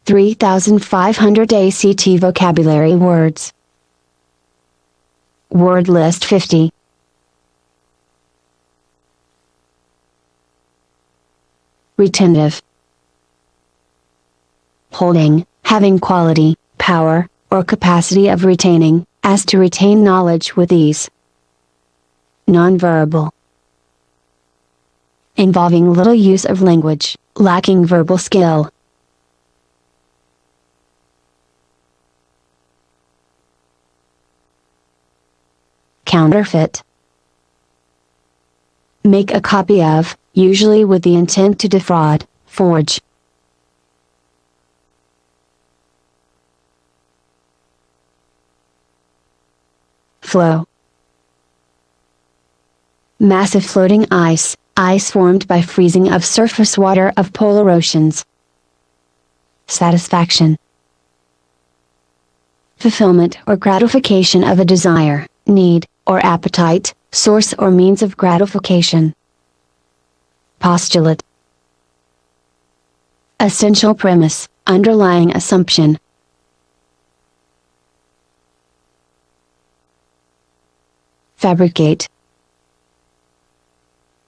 3,500 ACT vocabulary words. Word list 50. Retentive. Holding, having quality, power, or capacity of retaining, as to retain knowledge with ease. Nonverbal. Involving little use of language, lacking verbal skill. Counterfeit. Make a copy of, usually with the intent to defraud, forge. Flow. Massive floating ice, ice formed by freezing of surface water of polar oceans. Satisfaction. Fulfillment or gratification of a desire, need, or appetite, source or means of gratification. Postulate. Essential premise, underlying assumption. Fabricate.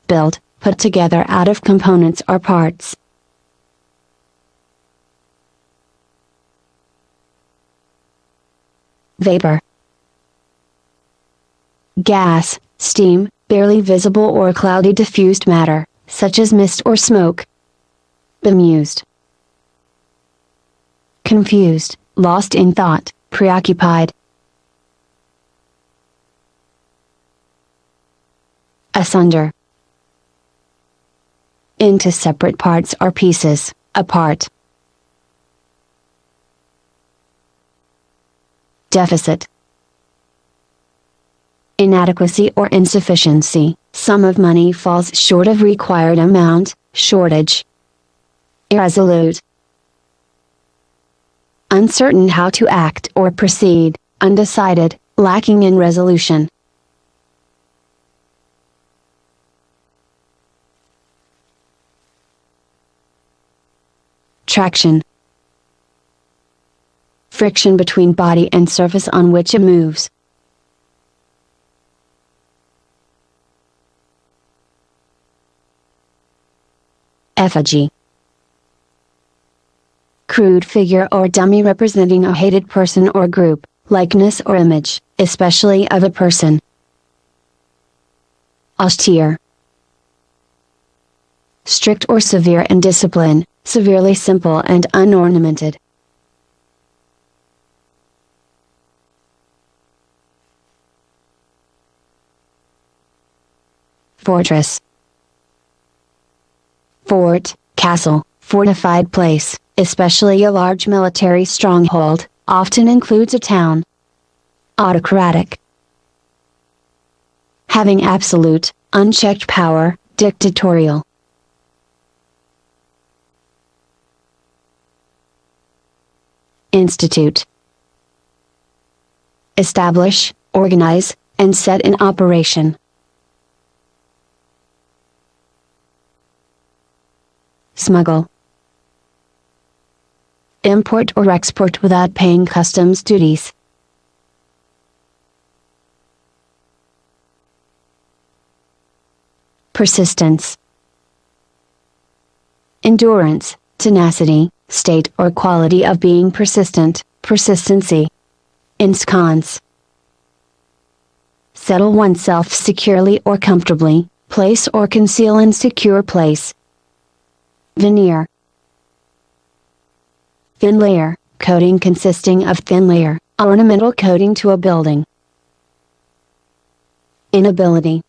Build, put together out of components or parts. Vapor. Gas, steam, barely visible or cloudy diffused matter, such as mist or smoke. Bemused. Confused, lost in thought, preoccupied. Asunder. Into separate parts or pieces, apart. Deficit. Inadequacy or insufficiency, sum of money falls short of required amount, shortage. Irresolute. Uncertain how to act or proceed, undecided, lacking in resolution. Traction. Friction between body and surface on which it moves. Effigy. Crude figure or dummy representing a hated person or group, likeness or image, especially of a person. Austere. Strict or severe in discipline, severely simple and unornamented. Fortress. Fort, castle, fortified place, especially a large military stronghold, often includes a town. Autocratic. Having absolute, unchecked power, dictatorial. Institute. Establish, organize, and set in operation. Smuggle. Import or export without paying customs duties. Persistence. Endurance, tenacity, state or quality of being persistent, persistency. Ensconce. Settle oneself securely or comfortably, place or conceal in secure place. Veneer. Thin layer, coating consisting of thin layer, ornamental coating to a building. Inability.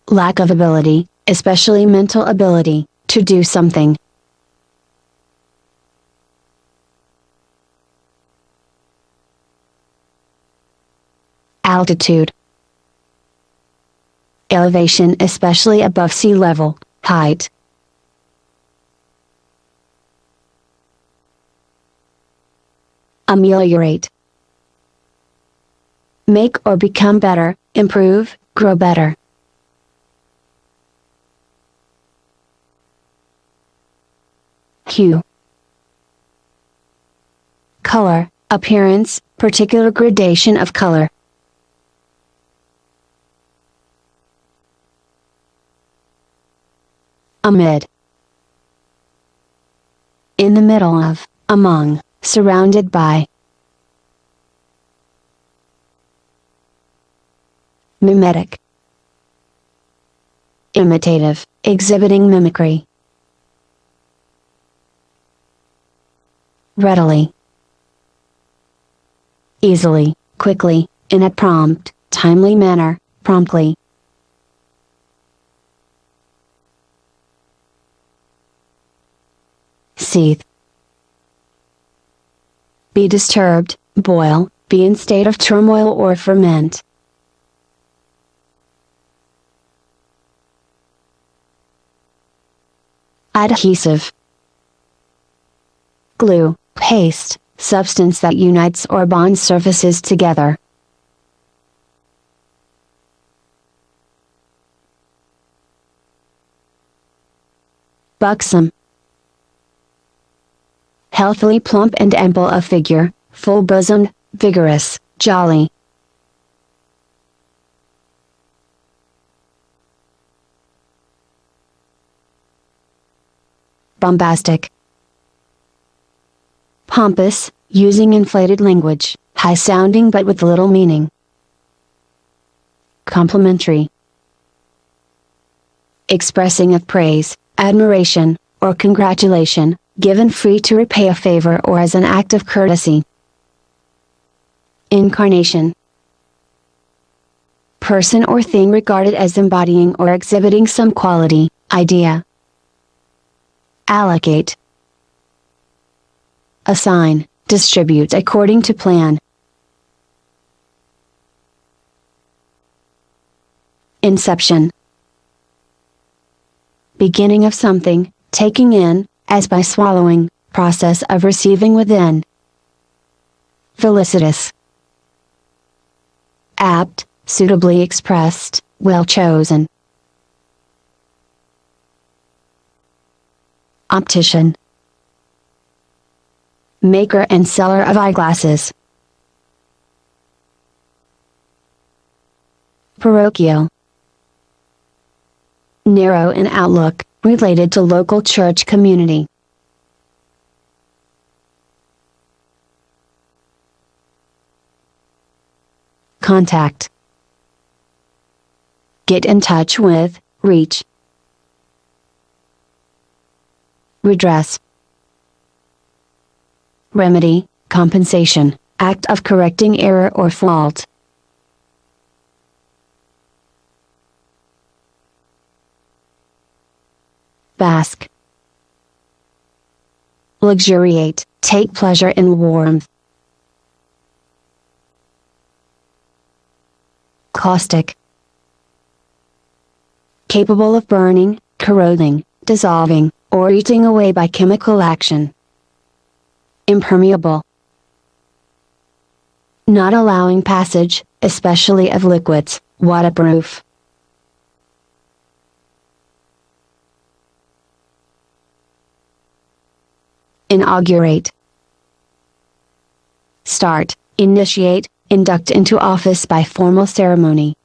Lack of ability, especially mental ability, to do something. Altitude. Elevation especially above sea level, height. Ameliorate. Make or become better, improve, grow better. Hue. Color, appearance, particular gradation of color. Amid. In the middle of, among, surrounded by. Mimetic. Imitative, exhibiting mimicry. Readily. Easily, quickly, in a prompt, timely manner, promptly. Seethe. Be disturbed, boil, be in state of turmoil or ferment. Adhesive. Glue, paste, substance that unites or bonds surfaces together. Buxom. Healthily plump and ample of figure, full-bosomed, vigorous, jolly. Bombastic. Pompous, using inflated language, high-sounding but with little meaning. Complimentary. Expressing of praise, admiration, or congratulation, given free to repay a favor or as an act of courtesy. Incarnation. Person or thing regarded as embodying or exhibiting some quality, idea. Allocate. Assign, distribute according to plan. Inception. Beginning of something, taking in, as by swallowing, process of receiving within. Felicitous. Apt, suitably expressed, well chosen. Optician. Maker and seller of eyeglasses. Parochial. Narrow in outlook, related to local church community. Contact. Get in touch with, reach. Redress. Remedy, compensation, act of correcting error or fault. Bask. Luxuriate, take pleasure in warmth. Caustic. Capable of burning, corroding, dissolving, or eating away by chemical action. Impermeable. Not allowing passage, especially of liquids, waterproof. Inaugurate. Start, initiate, induct into office by formal ceremony.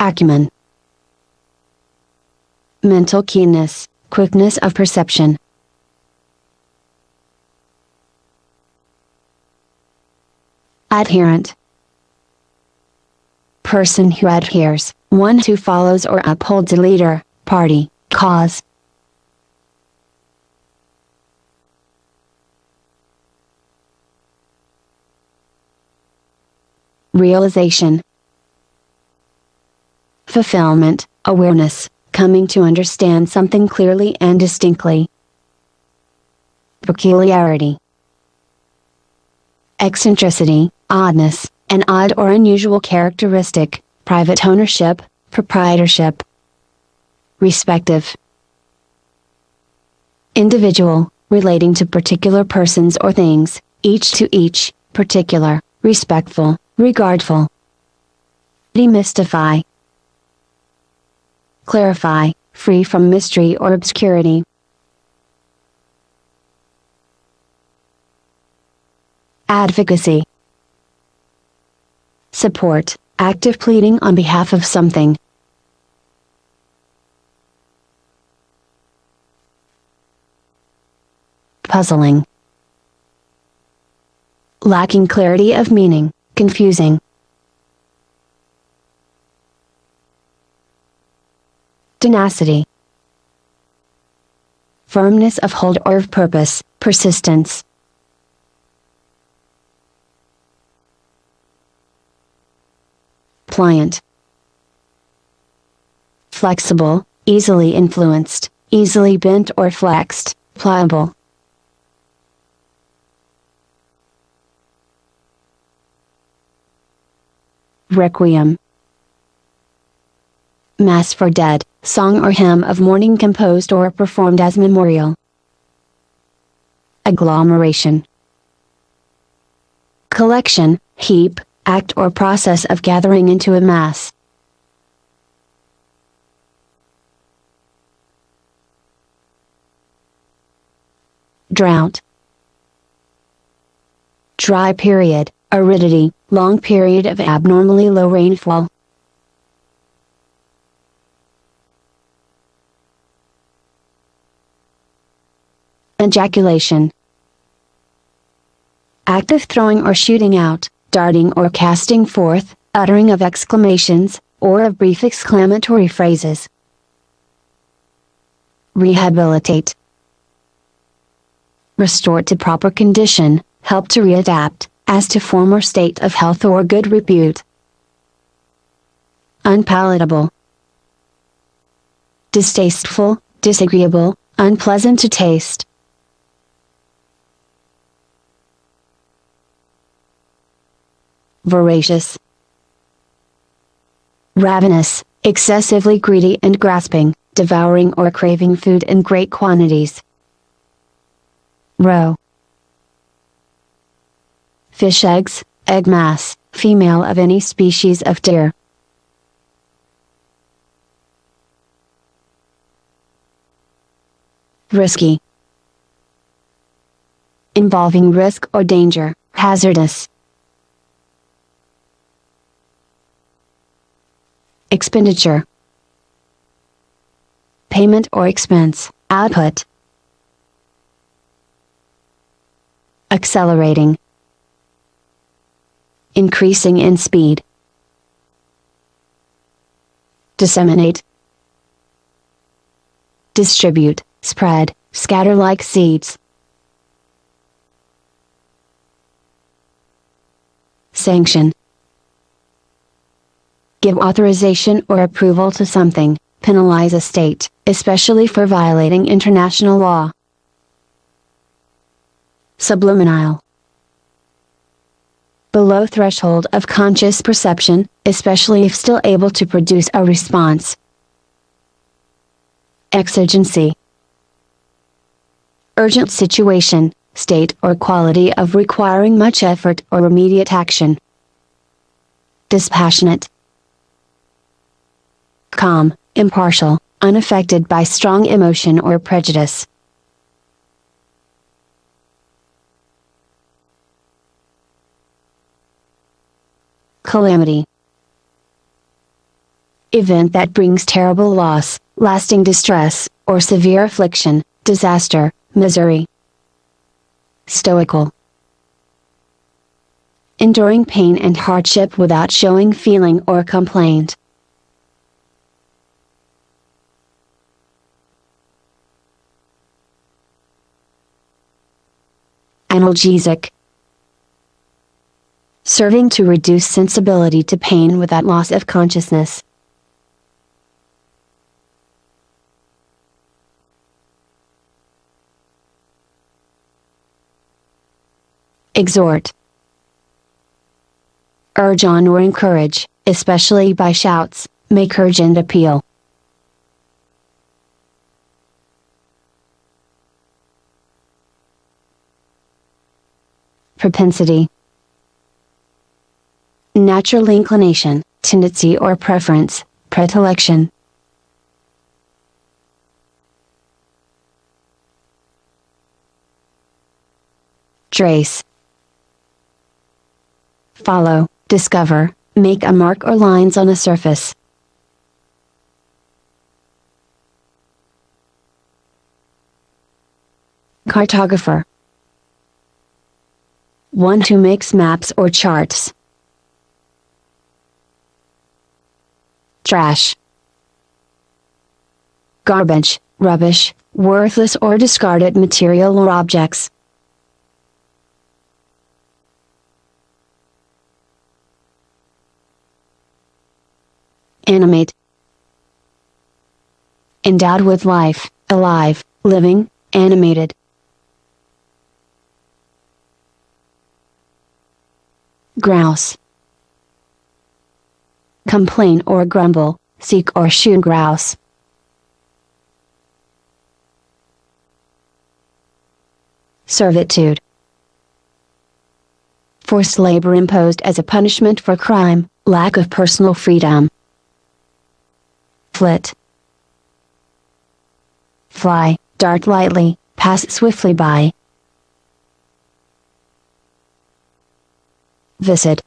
Acumen. Mental keenness, quickness of perception. Adherent. Person who adheres, one who follows or upholds a leader, party, cause. Realization. Fulfillment, awareness, coming to understand something clearly and distinctly. Peculiarity. Eccentricity, oddness, an odd or unusual characteristic, private ownership, proprietorship. Respective. Individual, relating to particular persons or things, each to each, particular, respectful, regardful. Demystify. Clarify, free from mystery or obscurity. Advocacy. Support, active pleading on behalf of something. Puzzling. Lacking clarity of meaning, confusing. Tenacity. Firmness of hold or of purpose, persistence. Pliant. Flexible, easily influenced, easily bent or flexed, pliable. Requiem. Mass for dead, song or hymn of mourning composed or performed as memorial. Agglomeration. Collection, heap, act or process of gathering into a mass. Drought. Dry period, aridity, long period of abnormally low rainfall. Ejaculation. Act of throwing or shooting out, darting or casting forth, uttering of exclamations, or of brief exclamatory phrases. Rehabilitate. Restore to proper condition, help to readapt, as to former state of health or good repute. Unpalatable. Distasteful, disagreeable, unpleasant to taste. Voracious. Ravenous, excessively greedy and grasping, devouring or craving food in great quantities. Roe. Fish eggs, egg mass, female of any species of deer. Risky. Involving risk or danger, hazardous. Expenditure. Payment or expense, output. Accelerating. Increasing in speed. Disseminate. Distribute, spread, scatter like seeds. Sanction. Give authorization or approval to something, penalize a state, especially for violating international law. Subliminal. Below threshold of conscious perception, especially if still able to produce a response. Exigency. Urgent situation, state or quality of requiring much effort or immediate action. Dispassionate. Calm, impartial, unaffected by strong emotion or prejudice. Calamity. Event that brings terrible loss, lasting distress, or severe affliction, disaster, misery. Stoical. Enduring pain and hardship without showing feeling or complaint. Analgesic. Serving to reduce sensibility to pain without loss of consciousness. Exhort. Urge on or encourage, especially by shouts, make urgent appeal. Propensity. Natural inclination, tendency or preference, predilection. Trace. Follow, discover, make a mark or lines on a surface. Cartographer. One who makes maps or charts. Trash. Garbage, rubbish, worthless or discarded material or objects. Animate. Endowed with life, alive, living, animated. Grouse. Complain or grumble, seek or shoot grouse. Servitude. Forced labor imposed as a punishment for crime, lack of personal freedom. Flit. Fly, dart lightly, pass swiftly by. Viscid.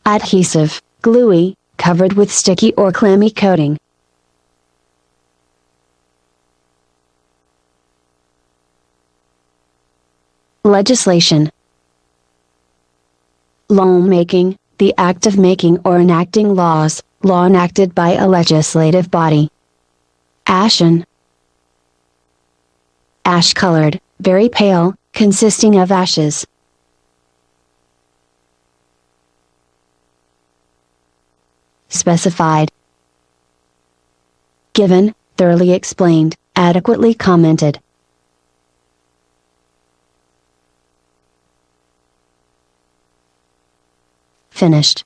Adhesive, gluey, covered with sticky or clammy coating. Legislation. Lawmaking, the act of making or enacting laws, law enacted by a legislative body. Ashen. Ash-colored, very pale, consisting of ashes. Specified. Given, thoroughly explained, adequately commented. Finished.